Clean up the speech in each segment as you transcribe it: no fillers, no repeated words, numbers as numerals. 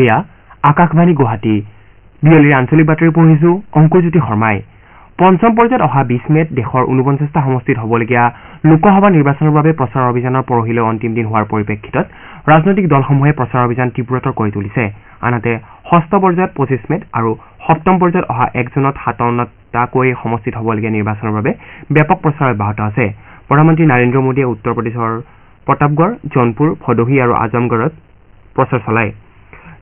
এয়া আকাশবাণী গুৱাহাটী বিয়লিৰ আঞ্চলিক বাতৰি পঢ়িছো অংকুৰজ্যোতি শৰ্মাই পঞ্চম পৰ্যায়ত অহা 20 মেত দেশৰ 49টা সমষ্টিত হ'বলগীয়া লোকসভা নিৰ্বাচনৰ বাবে প্ৰচাৰ অভিযানৰ পৰহিলৈ অন্তিম দিন হোৱাৰ পৰিপ্ৰেক্ষিতত ৰাজনৈতিক দলসমূহে প্ৰচাৰ অভিযান তীব্ৰতৰ কৰি তুলিছে আনহাতে ষষ্ঠ পৰ্যায়ত 25 মেত আৰু সপ্তম পৰ্যায়ত অহা 1 জুনত 57টাকৈ সমষ্টিত হ'বলগীয়া নিৰ্বাচনৰ বাবে ব্যাপক প্ৰচাৰ অব্যাহত আছে প্ৰধানমন্ত্ৰী নৰেন্দ্ৰ মোদীয়ে উত্তৰ প্ৰদেশৰ প্ৰতাপগড় জোনপুৰ ভদোহী আৰু আজমগড়ত প্ৰচাৰ চলায়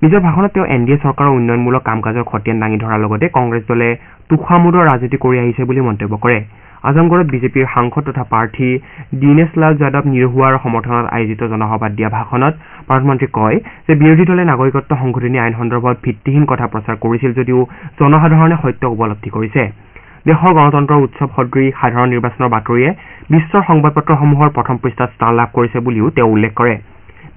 নিজৰ ভাষণত তেওঁ এনডিএ চৰকাৰৰ উন্নয়নমূলক কাম-কাজৰ খতিয়ান দাঙি ধৰাৰ লগতে কংগ্ৰেছ দলে তুখামুদৰ ৰাজনীতি কৰি আহিছে বুলি মন্তব্য কৰে আজমগড়ত বিজেপিৰ সাংসদ তথা প্ৰাৰ্থী দিনেশ লাল যাদৱ নিৰহুৱাৰ সমৰ্থনত আয়োজিত জনসভাত দিয়া ভাষণত প্ৰধানমন্ত্ৰীয়ে কয় যে বিৰোধী দলে নাগৰিকত্ব সংশোধনী আইন সন্দৰ্ভত ভিত্তিহীন কথা প্ৰচাৰ কৰিছিল যদিও জনসাধাৰণে সত্য উপলব্ধি কৰিছে দেশৰ গণতন্ত্ৰৰ উৎসৱ সদৃশ সাধাৰণ নিৰ্বাচনৰ বাতৰিয়ে বিশ্বৰ সংবাদপত্ৰসমূহৰ প্ৰথম পৃষ্ঠাত স্থান লাভ কৰিছে বুলিও তেওঁ উল্লেখ কৰে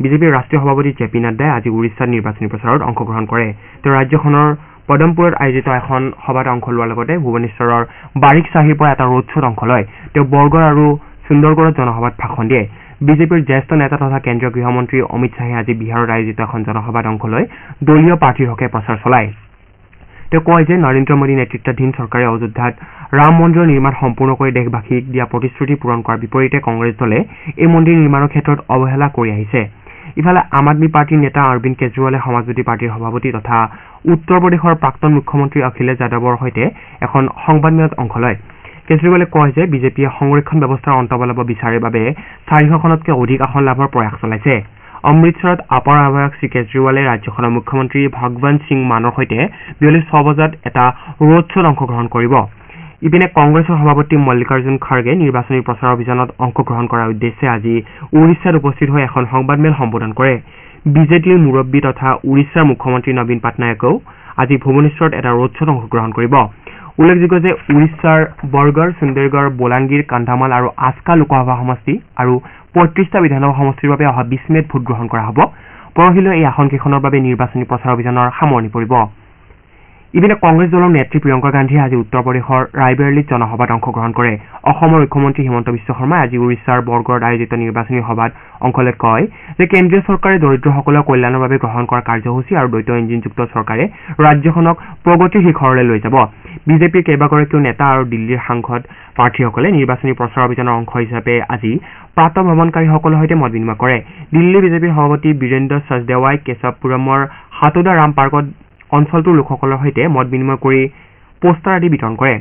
বিজেপিৰ ৰাষ্ট্ৰীয় সভাপতি জে পি নাড্ডাই আজি উৰিষ্যাত নিৰ্বাচনী প্ৰচাৰত অংশগ্ৰহণ কৰে তেওঁ ৰাজ্যখনৰ পদমপুৰত আয়োজিত এখন সভাত অংশ লোৱাৰ লগতে ভুৱনেশ্বৰৰ বাৰিক চাহিৰ পৰা এটা ৰোড শ্ব'ত অংশ লয় তেওঁ বৰগড় আৰু সুন্দৰগড়ত জনসভাত ভাষণ দিয়ে বিজেপিৰ জ্যেষ্ঠ নেতা তথা কেন্দ্ৰীয় গৃহমন্ত্ৰী অমিত শ্বাহে আজি বিহাৰত আয়োজিত এখন জনসভাত অংশ লৈ দলীয় প্ৰাৰ্থীৰ হকে প্ৰচাৰ চলায় তেওঁ কয় যে নৰেন্দ্ৰ মোদী নেতৃত্বাধীন চৰকাৰে অযোধ্যাত ৰাম মন্দিৰৰ নিৰ্মাণ সম্পূৰ্ণ কৰি দেশবাসীক দিয়া প্ৰতিশ্ৰুতি পূৰণ কৰাৰ বিপৰীতে কংগ্ৰেছ দলে এই মন্দিৰ নিৰ্মাণৰ ক্ষেত্ৰত অৱহেলা কৰি আহিছে ইফালে আম আদমী পাৰ্টীৰ নেতা অৰবিন্দ কেজৰিৱালে সমাজবাদী পাৰ্টীৰ সভাপতি তথা উত্তৰ প্ৰদেশৰ প্ৰাক্তন মুখ্যমন্ত্ৰী অখিলেশ যাদৱৰ সৈতে এখন সংবাদমেলত অংশ লয় কেজৰিৱালে কয় যে বিজেপিয়ে সংৰক্ষণ ব্যৱস্থাৰ অন্ত পেলাব বিচাৰে বাবে 400খনতকৈ অধিক আসন লাভৰ প্ৰয়াস চলাইছে অমৃতসৰত আপাৰ আহ্বায়ক শ্ৰী কেজৰিৱালে ৰাজ্যখনৰ মুখ্যমন্ত্ৰী ভগৱন্ত সিং মানৰ সৈতে বিয়লি 6 বজাত এটা ৰোড শ্ব'ত অংশগ্ৰহণ কৰিব ইপিনে কংগ্ৰেছৰ সভাপতি মল্লিকাৰ্জুন খাৰ্গে নিৰ্বাচনী প্ৰচাৰ অভিযানত অংশগ্ৰহণ কৰাৰ উদ্দেশ্যে আজি উৰিষ্যাত উপস্থিত হৈ এখন সংবাদমেল সম্বোধন কৰে বিজেপিৰ মুৰব্বী তথা উৰিষ্যাৰ মুখ্যমন্ত্ৰী নবীন পাটনায়কেও আজি ভুৱনেশ্বৰত এটা ৰোড শ্ব'ত অংশগ্ৰহণ কৰিব উল্লেখযোগ্য যে উৰিষ্যাৰ বৰগড় সুন্দৰগড় বোলাংগীৰ কান্ধামাল আৰু আস্কা লোকসভা সমষ্টি আৰু 35টা বিধানসভা সমষ্টিৰ বাবে অহা 20 মেত ভোট গ্ৰহণ কৰা হ'ব পৰহিলৈ এই আসনকেইখনৰ বাবে নিৰ্বাচনী প্ৰচাৰ অভিযানৰ সামৰণি পৰিব ইপিনে কংগ্ৰেছ দলৰ নেত্ৰী প্ৰিয়ংকা গান্ধীয়ে আজি উত্তৰ প্ৰদেশৰ ৰায়বেৰেলীত জনসভাত অংশগ্ৰহণ কৰে অসমৰ মুখ্যমন্ত্ৰী হিমন্ত বিশ্ব শৰ্মাই আজি উৰিষ্যাৰ বৰগড়ত আয়োজিত নিৰ্বাচনী সভাত অংশ লৈ কয় যে কেন্দ্ৰীয় চৰকাৰে দৰিদ্ৰসকলৰ কল্যাণৰ বাবে গ্ৰহণ কৰা কাৰ্যসূচী আৰু দ্বৈত ইঞ্জিনযুক্ত চৰকাৰে ৰাজ্যখনক প্ৰগতিৰ শিখৰলৈ লৈ যাব বিজেপিৰ কেইবাগৰাকীও নেতা আৰু দিল্লীৰ সাংসদ প্ৰাৰ্থীসকলে নিৰ্বাচনী প্ৰচাৰ অভিযানৰ অংশ হিচাপে আজি প্ৰাতঃ ভ্ৰমণকাৰীসকলৰ সৈতে মত বিনিময় কৰে দিল্লী বিজেপিৰ সভাপতি বীৰেন্দ্ৰ সচদেৱাই কেশৱপুৰমৰ হাতোদা ৰাম পাৰ্কত অঞ্চলটোৰ লোকসকলৰ সৈতে মত বিনিময় কৰি পোষ্টাৰ আদি বিতৰণ কৰে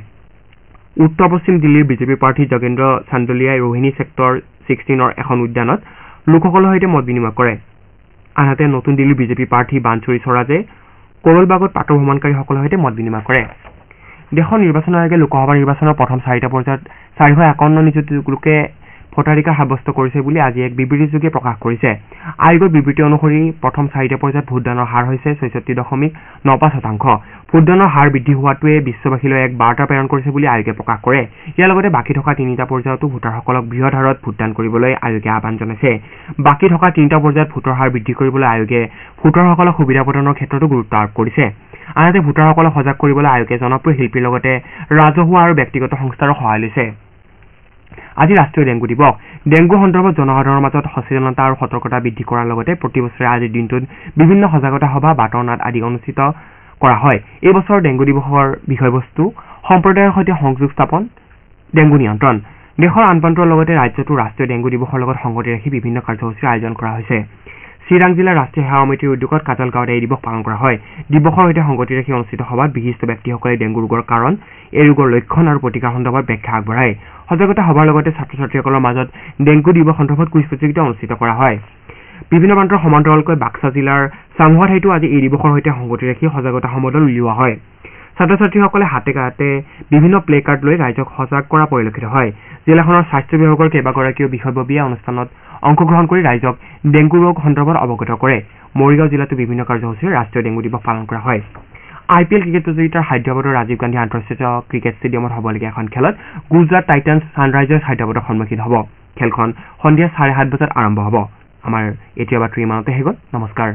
উত্তৰ পশ্চিম দিল্লীৰ বিজেপি প্ৰাৰ্থী যোগেন্দ্ৰ চান্দলিয়াই ৰোহিণী ছেক্টৰ 16ৰ এখন উদ্যানত লোকসকলৰ সৈতে মত বিনিময় কৰে আনহাতে নতুন দিল্লীৰ বিজেপি প্ৰাৰ্থী বানচুৰী স্বৰাজে কৰোলবাগত প্ৰাতঃ ভ্ৰমণকাৰীসকলৰ সৈতে মত বিনিময় কৰে দেশৰ নিৰ্বাচন আয়োগে লোকসভা নিৰ্বাচনৰ প্ৰথম 4টা পৰ্যায়ত 451 নিযুত লোকে ভোটাধিকাৰ সাব্যস্ত কৰিছে বুলি আজি এক বিবৃতিযোগে প্ৰকাশ কৰিছে আয়োগৰ বিবৃতি অনুসৰি প্ৰথম 4টা পৰ্যায়ত ভোটদানৰ হাৰ হৈছে 66.95% ভোটদানৰ হাৰ বৃদ্ধি হোৱাটোৱে বিশ্ববাসীলৈ এক বাৰ্তা প্ৰেৰণ কৰিছে বুলি আয়োগে প্ৰকাশ কৰে ইয়াৰ লগতে বাকী থকা 3টা পৰ্যায়তো ভোটাৰসকলক বৃহৎ হাৰত ভোটদান কৰিবলৈ আয়োগে আহ্বান জনাইছে বাকী থকা 3টা পৰ্যায়ত ভোটৰ হাৰ বৃদ্ধি কৰিবলৈ আয়োগে ভোটাৰসকলক সুবিধা প্ৰদানৰ ক্ষেত্ৰতো গুৰুত্ব আৰোপ কৰিছে আনহাতে ভোটাৰসকলক সজাগ কৰিবলৈ আয়োগে জনপ্ৰিয় শিল্পীৰ লগতে ৰাজহুৱা আৰু ব্যক্তিগত সংস্থাৰো সহায় লৈছে আজি ৰাষ্ট্ৰীয় ডেংগু দিৱস ডেংগু সন্দৰ্ভত জনসাধাৰণৰ মাজত সচেতনতা আৰু সতৰ্কতা বৃদ্ধি কৰাৰ লগতে প্ৰতি বছৰে আজিৰ দিনটোত বিভিন্ন সজাগতা সভা বাতৰ নাট আদি অনুষ্ঠিত কৰা হয় এই বছৰ ডেংগু দিৱসৰ বিষয়বস্তু সম্প্ৰদায়ৰ সৈতে সংযোগ স্থাপন ডেংগু নিয়ন্ত্ৰণ দেশৰ আন প্ৰান্তৰ লগতে ৰাজ্যতো ৰাষ্ট্ৰীয় ডেংগু দিৱসৰ লগত সংগতি ৰাখি বিভিন্ন কাৰ্যসূচীৰ আয়োজন কৰা হৈছে চিৰাং জিলাৰ ৰাষ্ট্ৰীয় সেৱা সমিতিৰ উদ্যোগত কাজলগাঁৱত এই দিৱস পালন কৰা হয় দিৱসৰ সৈতে সংগতি ৰাখি অনুষ্ঠিত সভাত বিশিষ্ট ব্যক্তিসকলে ডেংগু ৰোগৰ কাৰণ এই ৰোগৰ লক্ষণ আৰু প্ৰতিকাৰ সন্দৰ্ভত ব্যাখ্যা আগবঢ়ায় সজাগতা সভাৰ লগতে ছাত্ৰ ছাত্ৰীসকলৰ মাজত ডেংগু দিৱস সন্দৰ্ভত কুইজ প্ৰতিযোগিতা অনুষ্ঠিত কৰা হয় বিভিন্ন প্ৰান্তৰ সমান্তৰালকৈ বাক্সা জিলাৰ চাংহুৱা ঠাইতো আজি এই দিৱসৰ সৈতে সংগতি ৰাখি সজাগতা সমদল উলিওৱা হয় ছাত্ৰ ছাত্ৰীসকলে হাতে কাতে বিভিন্ন প্লে কাৰ্ড লৈ ৰাইজক সজাগ কৰা পৰিলক্ষিত হয় জিলাখনৰ স্বাস্থ্য বিভাগৰ কেইবাগৰাকীও বিষয়ববীয়া অনুষ্ঠানত অংশগ্ৰহণ কৰি ৰাইজক ডেংগু ৰোগ সন্দৰ্ভত অৱগত কৰে মৰিগাঁও জিলাতো বিভিন্ন কাৰ্যসূচীৰে ৰাষ্ট্ৰীয় ডেংগু দিৱস পালন কৰা হয় IPL ক্ৰিকেট প্ৰতিযোগিতাৰ হায়দৰাবাদৰ ৰাজীৱ গান্ধী আন্তঃৰাষ্ট্ৰীয় ক্ৰিকেট ষ্টেডিয়ামত হ'বলগীয়া এখন খেলত গুজৰাট টাইটান্ছ ছানৰাইজাৰ্ছ হায়দৰাবাদৰ সন্মুখীন হ'ব খেলখন সন্ধিয়া 7:30 বজাত আৰম্ভ হ'ব আমাৰ এতিয়া বাতৰি ইমানতে শেষ হ'ল নমস্কাৰ